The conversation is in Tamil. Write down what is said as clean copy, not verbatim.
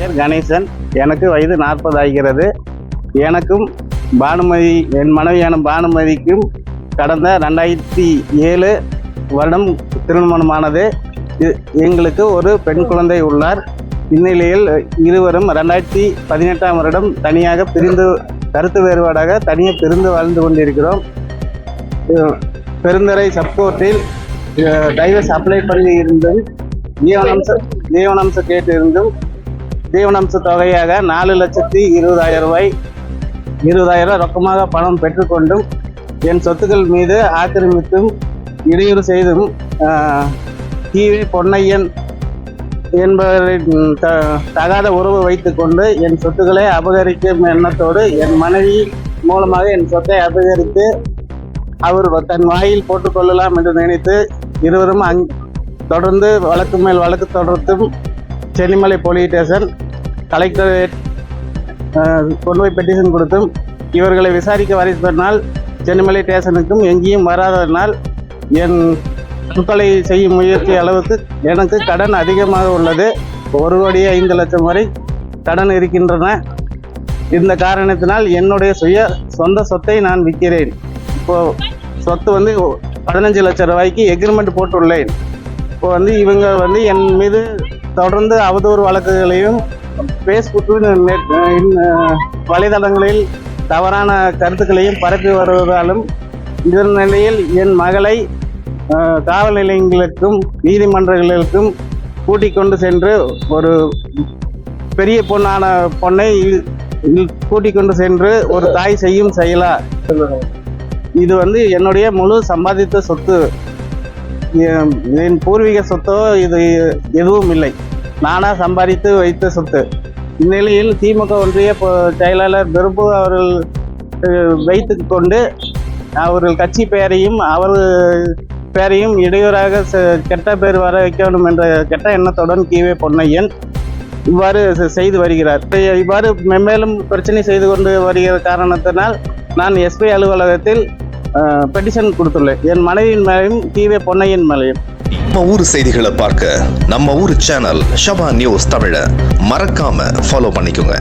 பெயர் கணேசன். எனக்கு வயது 40 ஆகிறது. எனக்கும் பானுமதி, என் மனைவியான பானுமதிக்கும் கடந்த 2007 வருடம் திருமணமானது. எங்களுக்கு ஒரு பெண் குழந்தை உள்ளார். இந்நிலையில் இருவரும் 2018ஆம் வருடம் தனியாக பிரிந்து, கருத்து வேறுபாடாக தனியாக பிரிந்து வாழ்ந்து கொண்டிருக்கிறோம். பெருந்துறை சப்கோர்ட்டில் டைவர்ஸ் அப்ளை பண்ணி இருந்தும் ஜீவனாம்ச கேட்டு இருந்தும் ஜீவனாம்ச தொகையாக 4,20,000 ரூபாய் 20,000 ரொக்கமாக பணம் பெற்றுக்கொண்டும் என் சொத்துக்கள் மீது ஆக்கிரமித்தும் இடையூறு செய்தும் கீவே பொன்னையன் என்பவரின் தகாத உறவு வைத்துக்கொண்டு என் சொத்துக்களை அபகரிக்கும் எண்ணத்தோடு என் மனைவி மூலமாக என் சொத்தை அபகரித்து அவர் தன் வாயில் போட்டுக்கொள்ளலாம் என்று நினைத்து இருவரும் தொடர்ந்து வழக்கு மேல் வழக்கு தொடர்ந்தும் சென்னிமலை போலீஸ் ஸ்டேஷன், கலெக்டரேட் கொண்டு போய் பெட்டிஷன் கொடுத்தும் இவர்களை விசாரிக்க வரைப்பதனால் சென்னிமலை ஸ்டேஷனுக்கும் எங்கேயும் வராததனால் என் தற்கொலை செய்யும் முயற்சி அளவுக்கு எனக்கு கடன் அதிகமாக உள்ளது. 1,05,00,000 வரை கடன் இருக்கின்றன. இந்த காரணத்தினால் என்னுடைய சொந்த சொத்தை நான் விற்கிறேன். இப்போது சொத்து 15 லட்சம் ரூபாய்க்கு எக்ரிமெண்ட் போட்டுள்ளேன். இப்போ இவங்க என் மீது தொடர்ந்து அவதூறு வழக்குகளையும் ஃபேஸ்புக்கில் வலைதளங்களில் தவறான கருத்துக்களையும் பரப்பி வருவதாலும் இதன் நிலையில் என் மகளை காவல் நிலையங்களுக்கும் நீதிமன்றங்களுக்கும் கூட்டிக் கொண்டு சென்று ஒரு பெரிய பொண்ணை கூட்டிக் கொண்டு சென்று ஒரு தாய் செய்யும் செயலா இது என்னுடைய முழு சம்பாதித்த சொத்து. என் பூர்வீக சொத்தோ இது எதுவும் இல்லை, நானாக சம்பாதித்து வைத்த சொத்து. இந்நிலையில் திமுக ஒன்றிய செயலாளர் பிரபு அவர்கள் வைத்து கொண்டு அவர்கள் கட்சி பெயரையும் அவர் பெயரையும் இடையூறாக கெட்ட பேர் வர வைக்க வேண்டும் என்ற கெட்ட எண்ணத்துடன் கீவே பொன்னையன் இவ்வாறு செய்து வருகிறார். இவ்வாறு மென்மேலும் பிரச்சனை செய்து கொண்டு வருகிற காரணத்தினால் நான் எஸ்பி அலுவலகத்தில் பெட்டிஷன் கொடுத்துள்ளேன். என் மனைவியின் மேலையும் கீவே பொன்னையன் மேலையும். நம்ம ஊர் செய்திகளை பார்க்க நம்ம ஊர் சேனல் ஷபா நியூஸ் தமிழை மறக்காம ஃபாலோ பண்ணிக்கோங்க.